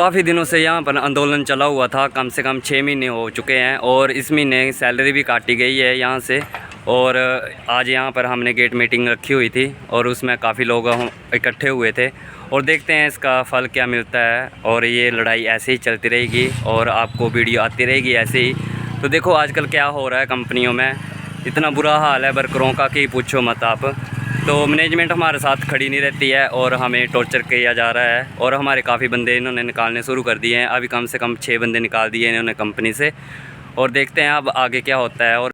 काफ़ी दिनों से यहाँ पर आंदोलन चला हुआ था, कम से कम 6 महीने हो चुके हैं और इस महीने सैलरी भी काटी गई है यहाँ से। और आज यहाँ पर हमने गेट मीटिंग रखी हुई थी और उसमें काफ़ी लोग इकट्ठे हुए थे और देखते हैं इसका फल क्या मिलता है। और ये लड़ाई ऐसे ही चलती रहेगी और आपको वीडियो आती रहेगी ऐसे ही। तो देखो आजकल क्या हो रहा है कंपनियों में, इतना बुरा हाल है वर्करों का कि पूछो मत आप। तो मैनेजमेंट हमारे साथ खड़ी नहीं रहती है और हमें टॉर्चर किया जा रहा है और हमारे काफ़ी बंदे इन्होंने निकालने शुरू कर दिए हैं। अभी कम से कम 6 बंदे निकाल दिए इन्होंने कंपनी से और देखते हैं अब आगे क्या होता है। और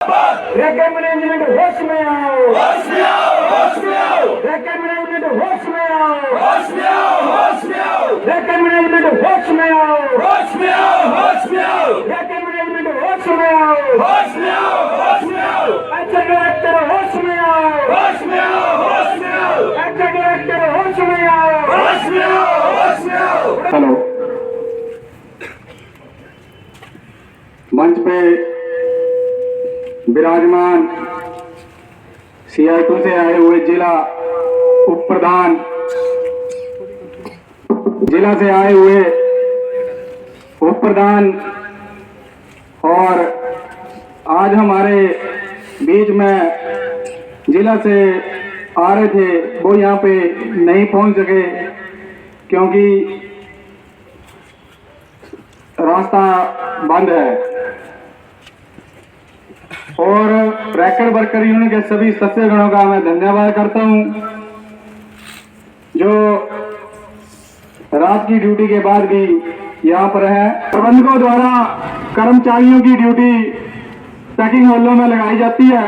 मैनेजमेंट होश में आओ, होश में आओ, होश में आओ। मैनेजमेंट होश में आओ, होश में आओ, होश में आओ। मैनेजमेंट होश में आओ, होश में आओ, होश में आओ। मैनेजमेंट होश में आओ, होश में आओ, होश में आओ। अच्छा डायरेक्टर होश में आओ, होश में आओ, होश में आओ। अच्छा डायरेक्टर होश में आओ, होश में आओ, होश में आओ। हेलो, मंच पे विराजमान CI2 से आए हुए जिला उप प्रधान, जिला से आए हुए उप प्रधान और आज हमारे बीच में जिला से आ रहे थे, वो यहाँ पे नहीं पहुंच सके क्योंकि रास्ता बंद है। और रैकेट वर्कर यूनियन के सभी सदस्यगणों का मैं धन्यवाद करता हूं जो रात की ड्यूटी के बाद भी यहां पर है। प्रबंधकों द्वारा कर्मचारियों की ड्यूटी पैकिंग हॉलों में लगाई जाती है।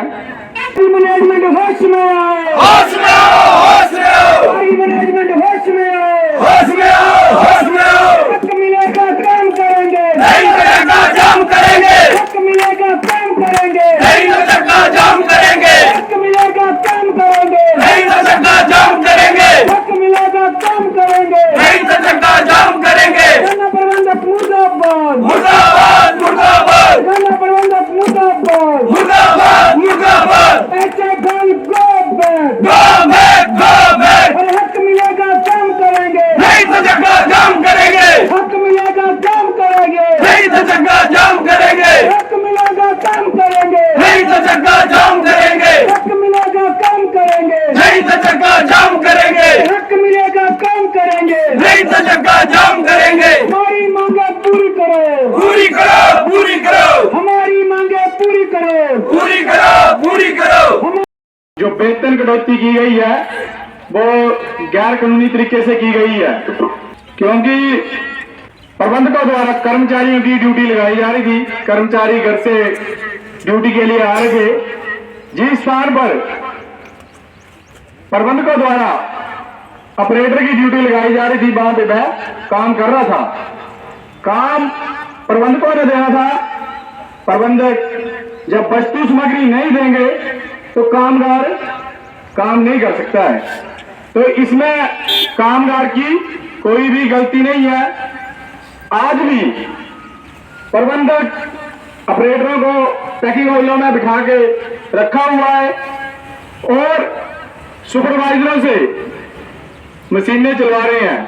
मैनेजमेंट होश में आओ, होश में आओ, होश में आओ। मैनेजमेंट होश में आओ, होश में आओ, होश में आओ। हक मिलेगा काम करेंगे, नहीं मिलेगा जाम करेंगे। हक मिलेगा काम करेंगे, नहीं तो धक्का जाम करेंगे। हक मिलेगा काम करेंगे, नहीं तो धक्का जाम करेंगे। हक मिलेगा काम करेंगे, नहीं तो धक्का जाम करेंगे। थाना प्रबंधक मुर्दाबाद, मुर्दाबाद, मुर्दाबाद। थाना प्रबंधक मुर्दाबाद, मुर्दाबाद, मुर्दाबाद। और हक मिलेगा काम करेंगे, नहीं तो धक्का जाम करेंगे। हक मिलेगा काम करेंगे, नहीं तो धक्का जाम करेंगे। हक मिलेगा काम करेंगे, नहीं तो धक्का जाम करेंगे। हक मिलेगा काम करेंगे, नहीं तो धक्का जाम करेंगे। हक मिलेगा काम करेंगे, नहीं तो धक्का जाम करेंगे। हमारी मांगे पूरी करो, पूरी करो, पूरी करो। हमारी मांगे पूरी करो, पूरी करो, पूरी करो। जो वेतन कटौती की गई है वो गैर कानूनी तरीके से की गई है क्योंकि प्रबंधकों द्वारा कर्मचारियों की ड्यूटी लगाई जा रही थी। कर्मचारी घर से ड्यूटी के लिए आ रहे थे। जिस स्थान पर प्रबंधकों द्वारा ऑपरेटर की ड्यूटी लगाई जा रही थी वहां पे वह काम कर रहा था। काम प्रबंधकों ने देना था। प्रबंधक जब वस्तु सामग्री नहीं देंगे तो कामगार काम नहीं कर सकता है। तो इसमें कामगार की कोई भी गलती नहीं है। आज भी प्रबंधक ऑपरेटरों को पैकिंग हॉलों में बिठा के रखा हुआ है और सुपरवाइजरों से मशीनें चलवा रहे हैं।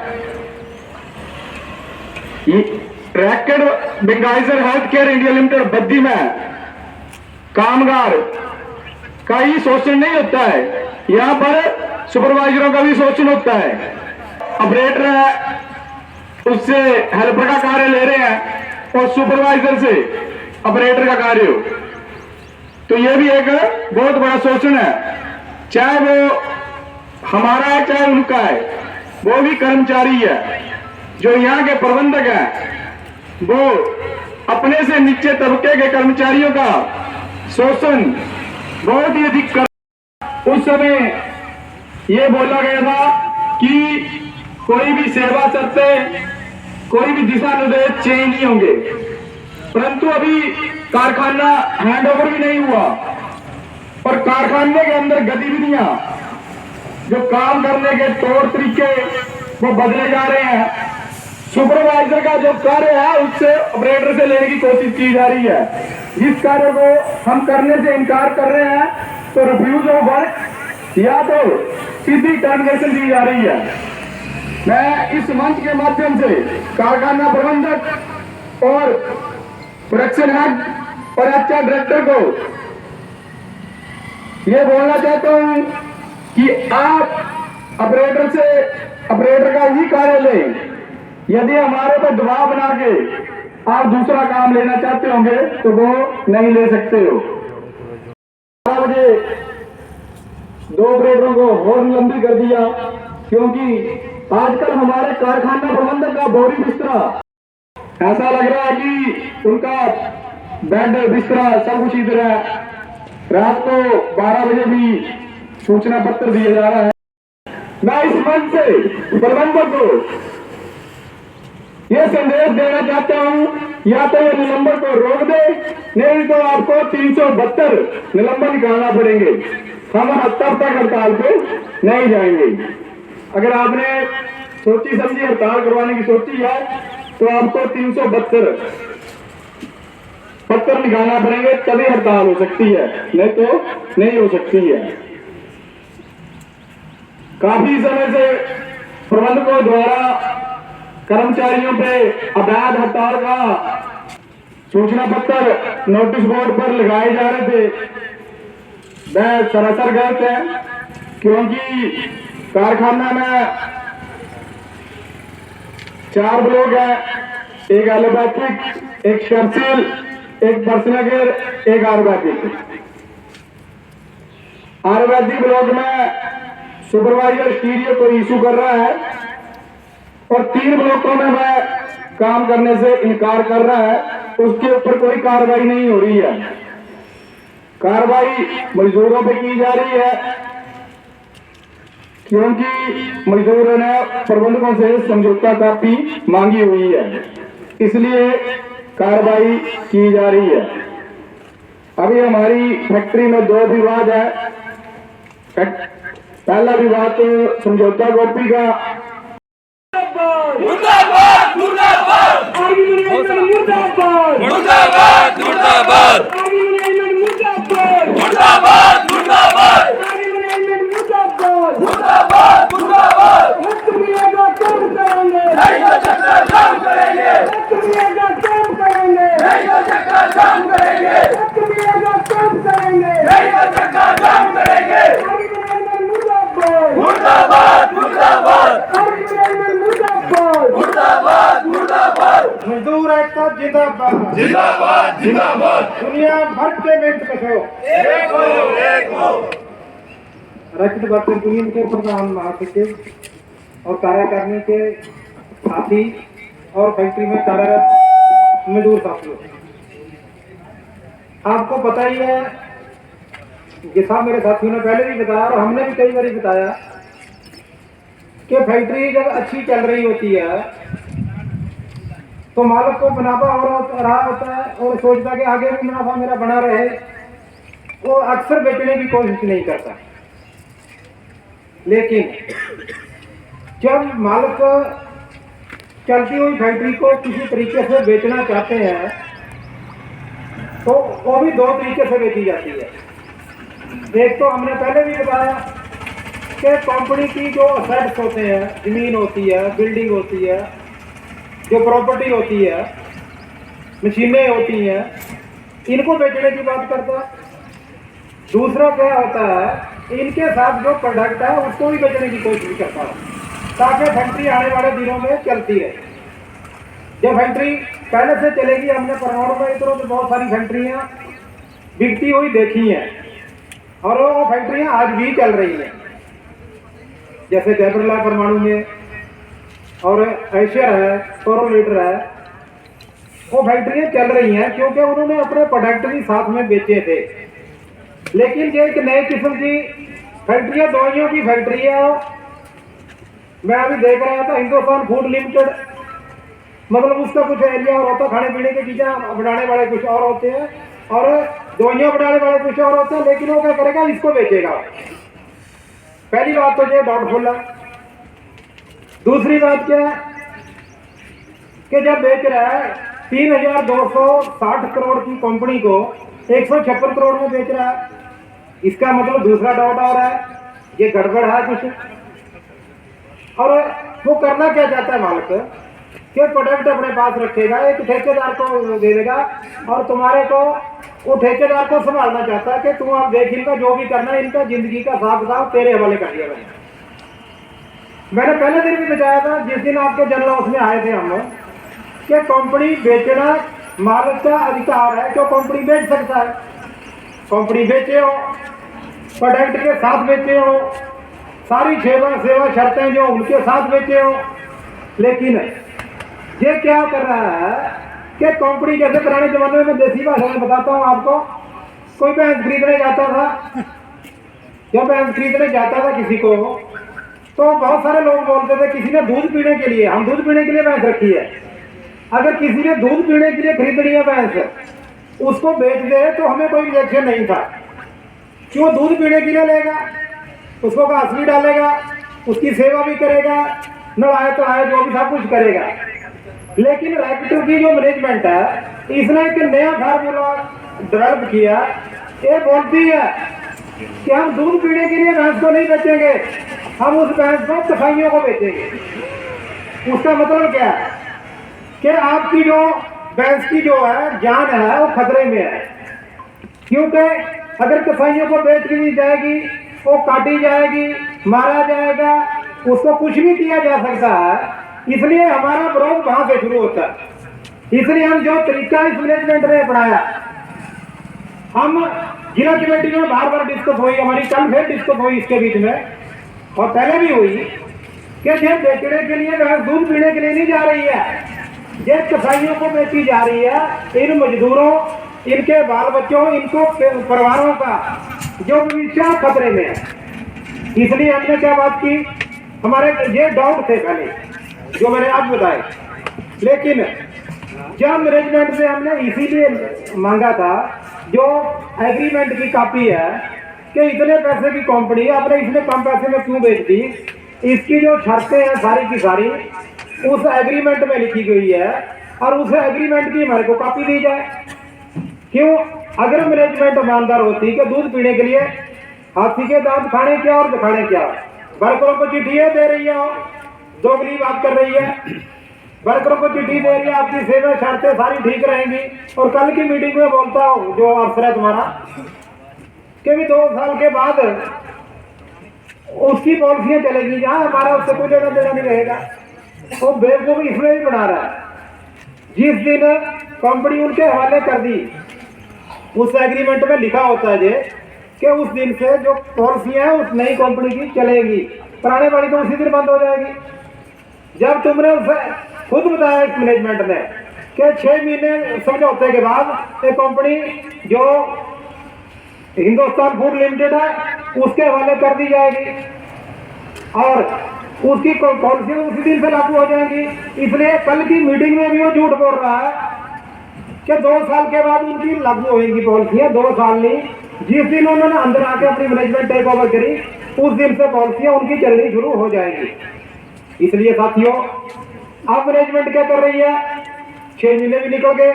Reckitt Benckiser health care India limited Baddi में कामगार का ही शोषण नहीं होता है, यहाँ पर सुपरवाइजरों का भी शोषण होता है। ऑपरेटर है उससे हेल्पर का कार्य ले रहे हैं और सुपरवाइजर से ऑपरेटर का कार्य हो, तो ये भी एक बहुत बड़ा शोषण है। चाहे वो हमारा है चाहे उनका है, वो भी कर्मचारी है। जो यहाँ के प्रबंधक हैं वो अपने से नीचे तबके के कर्मचारियों का शोषण बहुत ही अधिक कर। उस समय ये बोला गया था कि कोई भी सेवा शर्तें, कोई भी दिशा निर्देश चेंज नहीं होंगे, परंतु अभी कारखाना हैंडओवर भी नहीं हुआ और कारखाने के अंदर गतिविधियां, जो काम करने के तौर तरीके वो बदले जा रहे हैं। सुपरवाइजर का जो कार्य है उससे ऑपरेटर से लेने की कोशिश की जा रही है। जिस कार्य को हम करने से इनकार कर रहे हैं तो रिफ्यूज ऑफ वर्क या तो सीधी टर्मिनेशन दी जा रही है। मैं इस मंच के माध्यम से कारखाना प्रबंधक और प्रोडक्शन हेड और अच्छा डायरेक्टर को ये बोलना चाहता हूं कि आप ऑपरेटर का ही कार्य लें। यदि हमारे पर दबाव बना के आप दूसरा काम लेना चाहते होंगे तो वो नहीं ले सकते हो। 12 बजे 2 ऑपरेटरों को हॉर्न लंबी कर दिया, क्योंकि आजकल हमारे कारखाना प्रबंधक का बोरी बिस्तरा ऐसा लग रहा है कि उनका बेड बिस्तरा सब कुछ इधर है। रात को 12 बजे भी सूचना पत्र दिया जा रहा है। मैं इस मंच से प्रबंधक को यह संदेश देना चाहता हूं, या तो ये निलंबन को रोक दे, नहीं तो आपको 372 निलंबन निकालना पड़ेंगे। हम तब तक हड़ताल पे नहीं जाएंगे। अगर आपने सोची समझी हड़ताल करवाने की सोची है तो आपको 372 पत्र निकालना पड़ेंगे, तभी हड़ताल हो सकती है, नहीं तो नहीं हो सकती है। काफी समय से प्रबंधकों द्वारा कर्मचारियों पे अवैध हड़ताल का सूचना पत्र नोटिस बोर्ड पर लगाए जा रहे थे। वह सरासर गलत है, क्योंकि कारखाना में 4 ब्लॉक है, एक एलोपैथिक, एक शर्सिल, एक पर्सनल केयर, एक आयुर्वेदिक। आयुर्वेदिक ब्लॉक में सुपरवाइजर स्टीरियो को इशू कर रहा है और 3 ब्लॉकों में वह काम करने से इनकार कर रहा है। उसके ऊपर कोई कार्रवाई नहीं हो रही है। कार्रवाई मजदूरों पे की जा रही है, क्योंकि मजदूरों ने प्रबंधकों से समझौता कॉपी मांगी हुई है, इसलिए कार्रवाई की जा रही है। अभी हमारी फैक्ट्री में 2 विवाद है। पहला विवाद तो समझौता कॉपी का। मुर्दाबाद मुर्दाबाद मुर्दाबाद मुर्दाबाद मुर्दाबाद मुर्दाबाद मुर्दाबाद मुर्दाबाद मुर्दाबाद हक मिलेगा काम करेंगे, नहीं तो चक्कर जाम करेंगे, हक मिलेगा काम करेंगे, नहीं तो चक्कर जाम करेंगे, हक मिलेगा काम करेंगे, नहीं तो चक्कर जाम करेंगे। मुर्दाबाद मुर्दाबाद मुर्दाबाद मुर्दाबाद मजदूर एकता जिंदाबाद जिंदाबाद जिंदाबाद दुनिया भर के मित्र कहो एक हो एक हो। रक्त बर्तन यूनियन के प्रधान महासचिव और कार्यकारिणी के साथी और फैक्ट्री में कार्यरत मजदूर साथियों, आपको पता ही है, ये सब मेरे साथियों ने पहले भी बताया और हमने भी कई बार बताया कि फैक्ट्री जब अच्छी चल रही होती है तो मालिक को मुनाफा और रहा होता है और सोचता कि आगे भी मुनाफा मेरा बना रहे, वो अक्सर बेचने की कोशिश नहीं करता। लेकिन जब मालिक चलती हुई फैक्ट्री को किसी तरीके से बेचना चाहते हैं तो वो भी 2 तरीके से बेची जाती है। एक तो हमने पहले भी बताया कि कंपनी की जो असेट्स होते हैं, जमीन होती है, बिल्डिंग होती है, जो प्रॉपर्टी होती है, मशीनें होती हैं, इनको बेचने की बात करता है। दूसरा क्या होता है, इनके साथ जो प्रोडक्ट है उसको भी बेचने की कोशिश करता है ताकि फैक्ट्री आने वाले दिनों में चलती रहे। जब फैक्ट्री पहले से चलेगी, हमने परमाणु में इधरों में बहुत सारी फैक्ट्रियाँ बिकती हुई देखी हैं और वो फैक्ट्रियाँ आज भी चल रही हैं, जैसे जयपुरला परमाणु में और एशियर है, कोरोलेटर है, वो फैक्ट्रियाँ चल रही हैं क्योंकि उन्होंने अपने प्रोडक्ट भी साथ में बेचे थे। लेकिन ये एक नई किस्म की फैक्ट्रियाँ, दवाइयों की फैक्ट्री है। मैं अभी देख रहा था, हिंदुस्तान फूड लिमिटेड, मतलब उसका कुछ एरिया और होता, खाने पीने की चीज़ें बनाने वाले कुछ और होते हैं और दवाइयाँ बनाने वाले कुछ और होते हैं, लेकिन वो क्या करेगा, इसको बेचेगा। पहली बात तो ये डाउटफुल है। दूसरी बात क्या है कि जब बेच रहा है 3260 करोड़ की कंपनी को 156 करोड़ में बेच रहा है, इसका मतलब दूसरा डाउट आ रहा है, ये गड़बड़ है कुछ। और वो करना क्या चाहता है मालिक कि प्रोडक्ट अपने पास रखेगा, एक ठेकेदार को दे देगा और तुम्हारे को वो ठेकेदार को संभालना चाहता है कि तुम आप देख इनका जो भी करना है, इनका जिंदगी का हिसाब किताब तेरे हवाले कर दिया मैंने पहले दिन भी बताया था जिस दिन आपके जनरल हाउस में आए थे हम कि कंपनी बेचना मालिक का अधिकार है, क्यों कंपनी बेच सकता है। कंपनी बेचे हो, प्रोडक्ट के साथ बेचे हो, सारी सेवा शर्तें जो उनके साथ बेचे हो, लेकिन ये क्या कर रहा है कि कंपनी जैसे पुराने जमाने में देसी भाषा में बताता हूँ आपको, कोई भैंस खरीदने जाता था, जब भैंस खरीदने जाता था किसी को तो बहुत सारे लोग बोलते थे किसी ने दूध पीने के लिए, हम दूध पीने के लिए भैंस रखी है। अगर किसी ने दूध पीने के लिए खरीद लिया भैंस, उसको बेच दे तो हमें कोई रिएक्शन नहीं था, क्यों दूध पीने के लिए लेगा, उसको घास भी डालेगा, उसकी सेवा भी करेगा, नड़ाए तड़ाए जो भी सब कुछ करेगा। लेकिन रैकेट की जो मैनेजमेंट है इसने एक नया फार्मूला डेवलप किया, ये बोलती है कि हम दूध पीने के लिए भैंस को नहीं बेचेंगे, हम उस भैंस को कसाईयों को बेचेंगे। उसका मतलब क्या है कि आपकी जो भैंस की जो है जान है वो खतरे में है, क्योंकि अगर कसाईयों को बेच दी जाएगी, वो काटी जाएगी, मारा जाएगा, उसको कुछ भी किया जा सकता है। इसलिए हमारा विरोध वहां से शुरू होता है। इसलिए हम जो तरीका इस मैनेजमेंट ने अपनाया, हम जिला कमेटी में बार बार डिस्कस हुई, हमारी कल फिर डिस्कस हुई इसके बीच में और पहले भी हुई कि ये बेचने के लिए भैंस दूध पीने के लिए नहीं जा रही है, ये कसाईयों को बेची जा रही है। इन मजदूरों, इनके बाल बच्चों, इनको परिवारों का जो भविष्य खतरे में है। इसलिए हमने क्या बात की, हमारे ये डाउट थे पहले जो मैंने आज बताए, लेकिन जब मैनेजमेंट से हमने इसीलिए मांगा था जो एग्रीमेंट की कॉपी है कि इतने पैसे की कंपनी आपने इसने कम पैसे में क्यों बेच दी, इसकी जो शर्तें हैं सारी की सारी उस एग्रीमेंट में लिखी गई है और उस एग्रीमेंट की हमारे को कॉपी दी जाए। क्यों, अगर मैनेजमेंट ईमानदार होती कि दूध पीने के लिए हाथी के दांत खाने क्या और दिखाने क्या, वर्करों को चिट्ठियां दे रही है, दोगली बात कर रही है, वर्करों को चिट्ठी दे रही है, आपकी सेवा शर्तें सारी ठीक रहेंगी। और कल की मीटिंग में बोलता हूँ जो अफसर है तुम्हारा कि भी 2 साल के बाद उसकी पॉलिसियां चलेगी, जहाँ हमारा उससे कोई लेना देना नहीं रहेगा। वो बेवकूफ इसमें भी बना रहा है। जिस दिन कंपनी उनके हवाले कर दी, उस एग्रीमेंट में लिखा होता है कि उस दिन से जो पॉलिसियां हैं उस नई कंपनी की चलेगी, पुराने वाली तो उसी दिन बंद हो जाएगी। जब तुमने उसे खुद बताया इस मैनेजमेंट ने कि 6 महीने समझौते के बाद ये कंपनी जो हिंदुस्तान फूड लिमिटेड है उसके हवाले कर दी जाएगी और उसकी पॉलिसी उसी दिन से लागू हो जाएंगी। इसलिए कल की मीटिंग में भी वो झूठ बोल रहा है कि 2 साल के बाद उनकी लागू होगी पॉलिसियां। 2 साल नहीं, जिस दिन उन्होंने अंदर आके अपनी मैनेजमेंट टेक ओवर करी उस दिन से पॉलिसियां उनकी चलनी शुरू हो जाएंगी। इसलिए साथियों, अब मैनेजमेंट क्या कर रही है, 6 महीने भी निकल गए,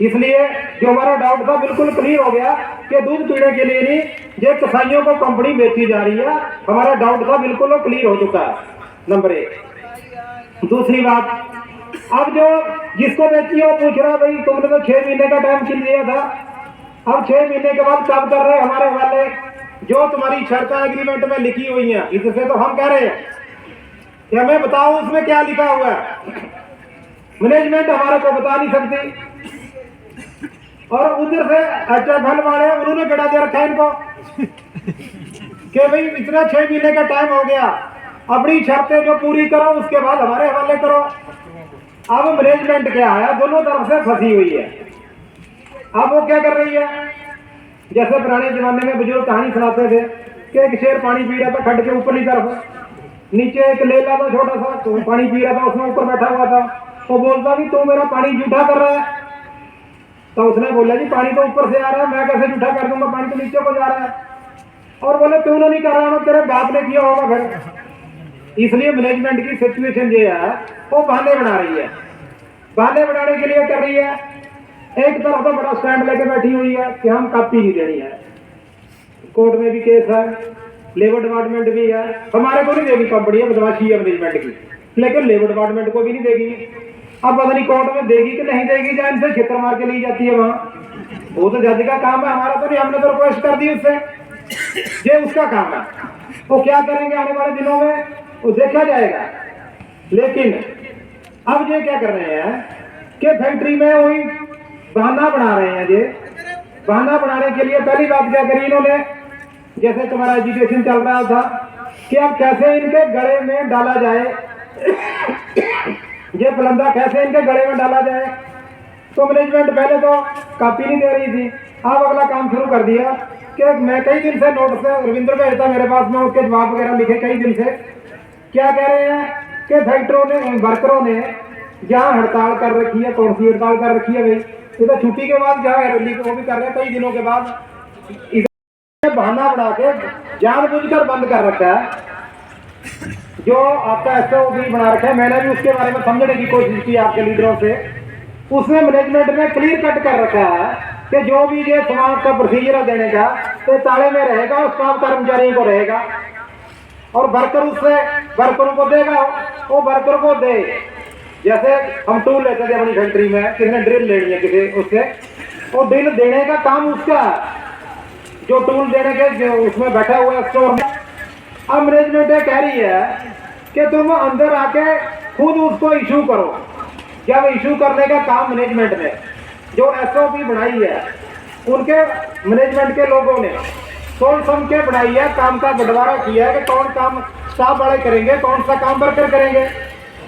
इसलिए जो हमारा डाउट था बिल्कुल क्लियर हो गया कि दूध पीने के लिए नहीं, ये कसाईयों को कंपनी बेची जा रही है। हमारा डाउट था बिल्कुल क्लियर हो चुका है, नंबर 1। दूसरी बात, अब जो जिसको बेची है वो पूछ रहा भाई तुमने तो 6 महीने का टाइम खिल दिया था, अब 6 महीने के बाद कब कर रहे हमारे वाले, जो तुम्हारी शर्तें एग्रीमेंट में लिखी हुई हैं, इससे तो हम कह रहे हैं कि हमें बताओ उसमें क्या लिखा हुआ है। मैनेजमेंट हमारे को बता नहीं सकती और उधर से HFL वाले उन्होंने गड़ा दे रखा है इनको कि भाई इतना 6 महीने का टाइम हो गया, अपनी शर्तें जो पूरी करो उसके बाद हमारे हवाले करो। अब मैनेजमेंट क्या है, दोनों तरफ से फंसी हुई है। अब वो क्या कर रही है, जैसे पुराने जमाने में बुजुर्ग कहानी सुनाते थे कि एक शेर पानी पी रहा था खड्ड के ऊपर की तरफ, नीचे एक लेला था छोटा सा, तो पानी पी रहा था, उसमें ऊपर बैठा हुआ था। वो बोलता भी तू मेरा पानी जूठा कर रहा है, तो उसने बोला जी पानी तो ऊपर से आ रहा है, मैं कैसे जूठा कर दूंगा, पानी तो नीचे को जा रहा है। और बोले तूने नहीं कर रहा हो, तेरे बाप ने किया होगा फिर। इसलिए मैनेजमेंट की सिचुएशन जो है वो बहाने बना रही है, बहाने बनाने के लिए कर रही है। एक तरफ तो बड़ा स्टैंड लेके बैठी हुई है कि हम कॉपी नहीं देनी है, कोर्ट में भी केस है, लेबर डिपार्टमेंट भी है, हमारे को नहीं देगी कंपनी, बदमाशी है मैनेजमेंट की, लेकिन लेबर डिपार्टमेंट को भी नहीं देगी। अब पता नहीं कोर्ट में देगी कि नहीं देगी, या इनसे छितर मार के ली जाती है वहाँ, वो तो जज का काम है, हमारा तो नहीं, हमने तो रिक्वेस्ट कर दी उससे, ये उसका काम है, वो क्या करेंगे आने वाले दिनों में वो देखा जाएगा। लेकिन अब ये क्या कर रहे हैं कि फैक्ट्री में वही बहाना बना रहे हैं। ये बहाना बनाने के लिए पहली बात क्या करी इन्होंने, जैसे तुम्हारा एजुकेशन चल रहा था कि अब कैसे इनके गले में डाला जाए, ये फलंदा कैसे इनके गले में डाला जाए। तो मैनेजमेंट पहले तो कॉपी नहीं दे रही थी, अब अगला काम शुरू कर दिया कि मैं कई दिन से नोट से रविंद्र भेजता मेरे पास में, उसके जवाब वगैरह लिखे कई दिन से। क्या कह रहे हैं कि फैक्ट्रियों ने वर्करों ने जहाँ हड़ताल कर रखी है, कौन सी हड़ताल कर रखी है भाई, ये तो छुट्टी के बाद जहाँ रैली वो भी कर रहे हैं कई दिनों के बाद, बहाना बना के जानबूझकर बंद कर रखा है। जो आपका SOP बना रखा है, मैंने भी उसके बारे में समझने की कोशिश की आपके लीडरों से, उसमें मैनेजमेंट ने क्लियर कट कर रखा है कि जो भी ये समाज का प्रोसीजर है देने का, तो ताले में रहेगा और स्टाफ कर्मचारियों को रहेगा, और वर्कर उससे वर्करों को देगा, वो वर्कर को दे। जैसे हम टूल लेते थे अपनी फैक्ट्री में, किसी ने ड्रिल लेनी है किसी उससे, वो ड्रिल देने का काम उसका, जो टूल देने के जो उसमें बैठा हुआ है स्टोर में। अब मैनेजमेंट ये कह रही है कि तुम अंदर आके खुद उसको इशू करो। जब इशू करने का काम मैनेजमेंट ने जो SOP बनाई है, उनके मैनेजमेंट के लोगों ने सोच समझ के बनाई है, काम का बंटवारा किया है कि कौन काम स्टाफ वाले करेंगे, कौन सा काम वर्कर करेंगे।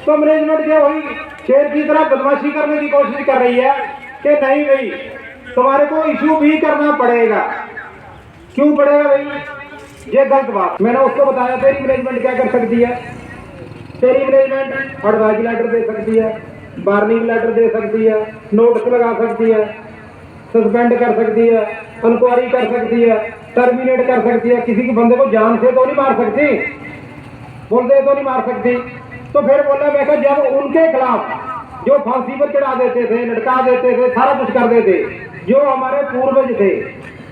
तो मैनेजमेंट जो वही शेर की तरह बदमाशी करने की कोशिश कर रही है कि नहीं भाई तुम्हारे को इशू भी करना पड़ेगा। क्यों पड़ेगा भाई, ये गलत बात। मैंने उसको बताया तेरी मैनेजमेंट क्या कर सकती है, तेरी मैनेजमेंट एडवाइजरी लेटर दे सकती है, वार्निंग लेटर दे सकती है, नोटिस लगा सकती है, सस्पेंड कर सकती है, इंक्वायरी कर सकती है, टर्मिनेट कर सकती है। किसी के बंदे को जान से तो नहीं मार सकती, बोलते तो नहीं मार सकती। तो फिर बोला मैं कहा जब उनके खिलाफ जो फांसी पर चढ़ा देते थे, लटका देते थे, सारा कुछ कर देते, जो हमारे पूर्वज थे,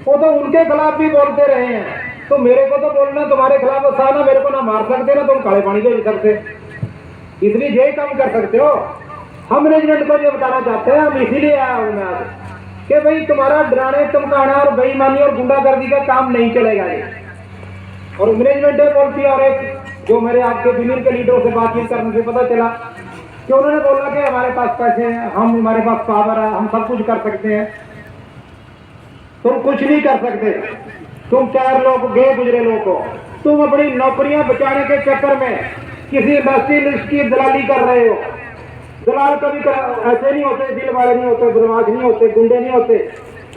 वो तो उनके खिलाफ भी बोलते रहे हैं, तो मेरे को तो बोलना तुम्हारे खिलाफ आसान है, मेरे को ना मार सकते ना तुम काले पानी भेज सकते, इसलिए यही काम कर सकते हो। हम मैनेजमेंट को ये बताना चाहते हैं, हम इसीलिए आया हूँ मैं आज कि भाई तुम्हारा डराने धमकाना और बेईमानी और गुंडागर्दी का काम नहीं चलेगा ये। और मैनेजमेंट बोलती है, और एक जो मेरे आपके यूनियन के लीडरों से बातचीत करने से पता चला कि उन्होंने बोला कि हमारे पास पैसे हैं, हम हमारे पास पावर है, हम सब कुछ कर सकते हैं। तुम कुछ नहीं कर सकते, तुम 4 लोग गए गुजरे लोग हो, तुम अपनी नौकरियां बचाने के चक्कर में किसी इंडस्ट्रियलिस्ट की दलाली कर रहे हो। दलाल कभी ऐसे नहीं होते, दिल वाले नहीं होते, बदमाश नहीं होते, गुंडे नहीं होते।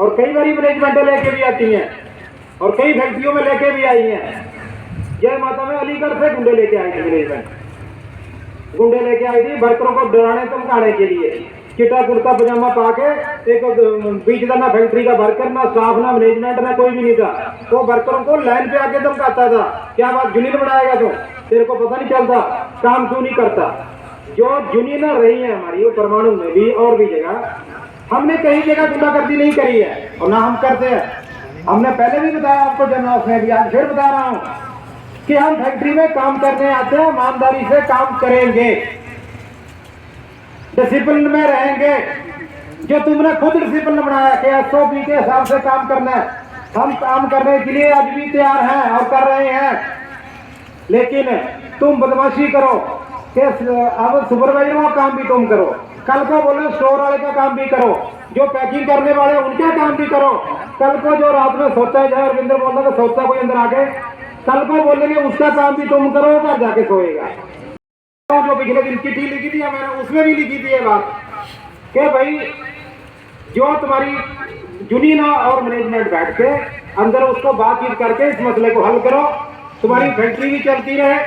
और कई बार मैनेजमेंट लेके भी आती हैं और कई फैक्ट्रियों में लेके भी आई हैं। जय माता में अलीगढ़ से गुंडे लेके आई थी मैनेजमेंट, गुंडे लेके आई थी वर्करों को डराने धमकाने के लिए, चिट्टा कुर्ता पजामा पा के। एक बीच ना फैक्ट्री का वर्कर, ना स्टाफ, ना मैनेजमेंट, ना कोई भी नहीं था, वो वर्करों को लाइन पे आके धमकाता था। क्या बात यूनियन बनाएगा तो तेरे को पता नहीं चलता, काम क्यों नहीं करता। जो यूनियन रही है हमारी, वो परमाणु में भी और भी जगह, हमने कहीं जगह गुंडागर्दी नहीं करी है और ना हम करते हैं। हमने पहले भी बताया आपको जनरल में भी, आज फिर बता रहा हूँ कि हम फैक्ट्री में काम करने आते हैं, ईमानदारी से काम करेंगे, डिसिप्लिन में रहेंगे। जो तुमने खुद डिसिप्लिन बनाया कि SOP के हिसाब से काम करना है, हम काम करने के लिए आज भी तैयार हैं और कर रहे हैं। लेकिन तुम बदमाशी करो कि अब सुपरवाइजर का काम भी तुम करो, कल को बोले स्टोर वाले का काम भी करो, जो पैकिंग करने वाले उनका काम भी करो। कल को जो रात में सोता है, जहाँ रविंद्र बोलता है सोता कोई अंदर आके, कल को बोलेंगे उसका काम भी तुम करो, घर जाके सोएगा। जो पिछले दिन चिट्ठी लिखी थी मैंने, उसमें भी लिखी थी ये बात कि भाई जो तुम्हारी यूनियन और मैनेजमेंट बैठ के अंदर उसको बातचीत करके इस मसले को हल करो, तुम्हारी फैक्ट्री भी चलती रहे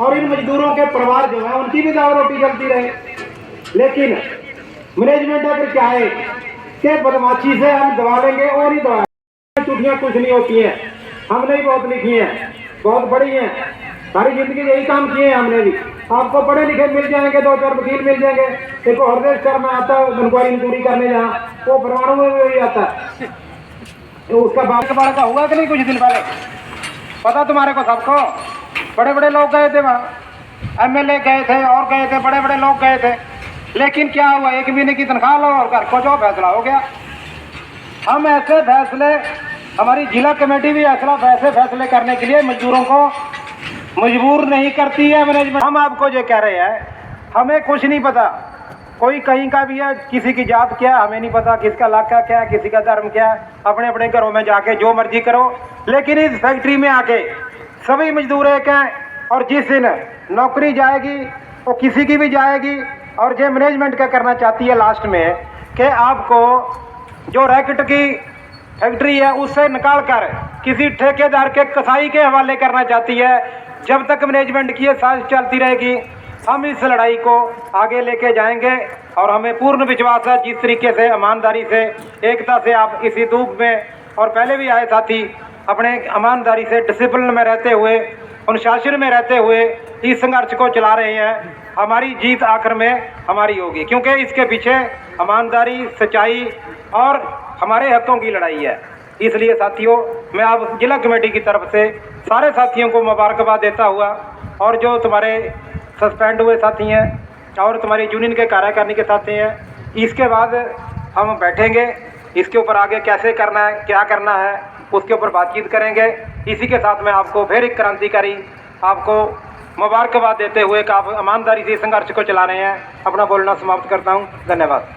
और इन मजदूरों के परिवार जो है उनकी भी दाल रोटी चलती रहे। लेकिन मैनेजमेंट अगर चाहे कि बदमाशी से हम दबा लेंगे और ही दबा, छुट्टियां कुछ नहीं होती हैं। हमने भी बहुत लिखी हैं, बहुत पढ़ी हैं, सारी जिंदगी यही काम किए हैं हमने भी। आपको पढ़े लिखे मिल जाएंगे, 2-4 वकील मिल जाएंगे। देखो हरदेश शर्मा आता है इंक्वायरी करने, जहाँ वो परमाणु में भी आता है, तो उसका बाल का हुआ कि नहीं कुछ दिन पहले, पता तुम्हारे को सबको, बड़े बड़े लोग गए थे वहाँ, एमएलए गए थे और गए थे, बड़े बड़े लोग गए थे, लेकिन क्या हुआ, एक महीने की तनख्वाह लो और घर को जो फैसला हो गया। हम ऐसे फैसले, हमारी जिला कमेटी भी ऐसे फैसले करने के लिए मजदूरों को मजबूर नहीं करती है मैनेजमेंट। हम आपको ये कह रहे हैं, हमें कुछ नहीं पता, कोई कहीं का भी है, किसी की जात क्या हमें नहीं पता, किसका इलाका क्या है, किसी का धर्म क्या है, अपने अपने घरों में जाके जो मर्जी करो, लेकिन इस फैक्ट्री में आके सभी मजदूर एक हैं। और जिस दिन नौकरी जाएगी वो किसी की भी जाएगी, और ये मैनेजमेंट क्या करना चाहती है लास्ट में कि आपको जो रैकेट की फैक्ट्री है उससे निकाल कर किसी ठेकेदार के कसाई के हवाले करना चाहती है। जब तक मैनेजमेंट की ये साजिश चलती रहेगी, हम इस लड़ाई को आगे लेके जाएंगे और हमें पूर्ण विश्वास है जिस तरीके से ईमानदारी से, एकता से आप इसी धूप में और पहले भी आए साथी अपने ईमानदारी से, डिसिप्लिन में रहते हुए, अनुशासन में रहते हुए इस संघर्ष को चला रहे हैं। हमारी जीत आखिर में हमारी होगी, क्योंकि इसके पीछे ईमानदारी, सच्चाई और हमारे हकों की लड़ाई है। इसलिए साथियों, मैं आप जिला कमेटी की तरफ से सारे साथियों को मुबारकबाद देता हुआ, और जो तुम्हारे सस्पेंड हुए साथी हैं और तुम्हारी यूनियन के कार्यकारिणी के साथी हैं, इसके बाद हम बैठेंगे, इसके ऊपर आगे कैसे करना है, क्या करना है, उसके ऊपर बातचीत करेंगे। इसी के साथ मैं आपको फिर एक क्रांतिकारी आपको मुबारकबाद देते हुए कि आप ईमानदारी से संघर्ष को चला रहे हैं, अपना बोलना समाप्त करता हूँ। धन्यवाद।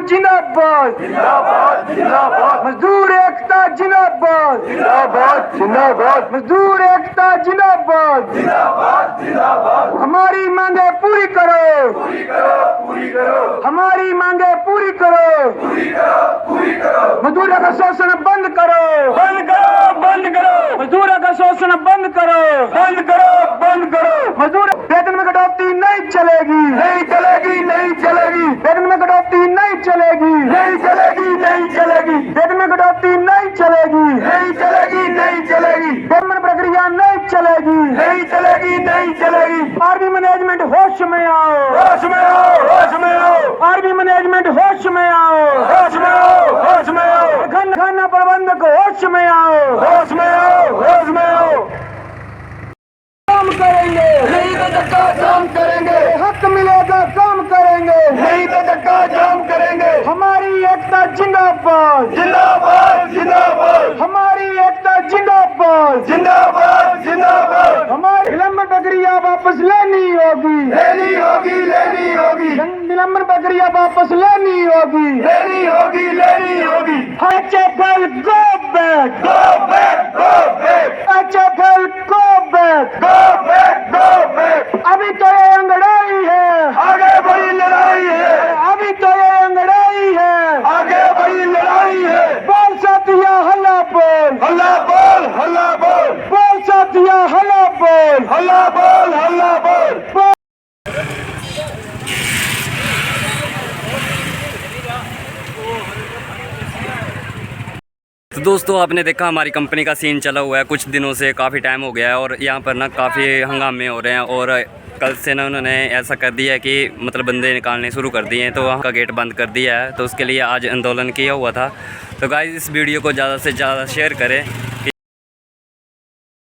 जिंदाबाद जिंदाबाद जिंदाबाद, मजदूर एकता जिंदाबाद जिंदाबाद जिंदाबाद, मजदूर एकता जिंदाबाद जिंदाबाद जिंदाबाद। हमारी मांगे पूरी करो, पूरी करो, पूरी करो, हमारी मांगे पूरी करो, पूरी करो, पूरी करो। मजदूरों का शोषण बंद करो, बंद करो, बंद करो। मजदूरों का शोषण बंद करो, बंद करो, बंद करो। मजदूर वेतन में कटौती नहीं चलेगी, नहीं चलेगी, नहीं चलेगी। वेतन में कटौती नहीं चलेगी, नहीं चलेगी, नहीं चलेगी। वेतन में कटौती नहीं चलेगी, नहीं चलेगी, नहीं चलेगी। वेतन प्रक्रिया नहीं चलेगी, नहीं चलेगी, नहीं चलेगी। आर्मी मैनेजमेंट होश में आओ, होश में आओ, होश में आओ। आर्मी मैनेजमेंट होश में आओ, होश में आओ, होश में आओ। खाना प्रबंधक होश में आओ, होश में आओ, होश में आओ। काम करेंगे, नहीं तो धक्का जाम करेंगे। हक मिलेगा काम करेंगे, नहीं तो धक्का जाम करेंगे। हमारी एकता जिंदाबाद जिंदाबाद जिंदाबाद, हमारी एकता जिंदाबाद जिंदाबाद जिंदाबाद। हमारी निलंबन प्रक्रिया वापस लेनी होगी, लेनी होगी, लेनी होगी। निलंबन प्रक्रिया वापस लेनी होगी, लेनी होगी, लेनी होगी। HFL go back, go back, go back। HFL go back, go back, go back। अभी तो ये अंगड़ाई है, आगे बड़ी लड़ाई है। अभी तो ये अंगड़ाई है, आगे बड़ी लड़ाई है। बोल साथिया हल्ला बोल, हल्ला बोल, हल्ला बोल। बोल साथिया हल्ला बोल, हल्ला बोल, हल्ला बोल। तो दोस्तों, आपने देखा हमारी कंपनी का सीन चला हुआ है कुछ दिनों से, काफ़ी टाइम हो गया है और यहाँ पर ना काफ़ी हंगामे हो रहे हैं। और कल से ना उन्होंने ऐसा कर दिया है कि मतलब बंदे निकालने शुरू कर दिए हैं, तो वहाँ का गेट बंद कर दिया है। तो उसके लिए आज आंदोलन किया हुआ था। तो गाइस, इस वीडियो को ज़्यादा से ज़्यादा शेयर करें।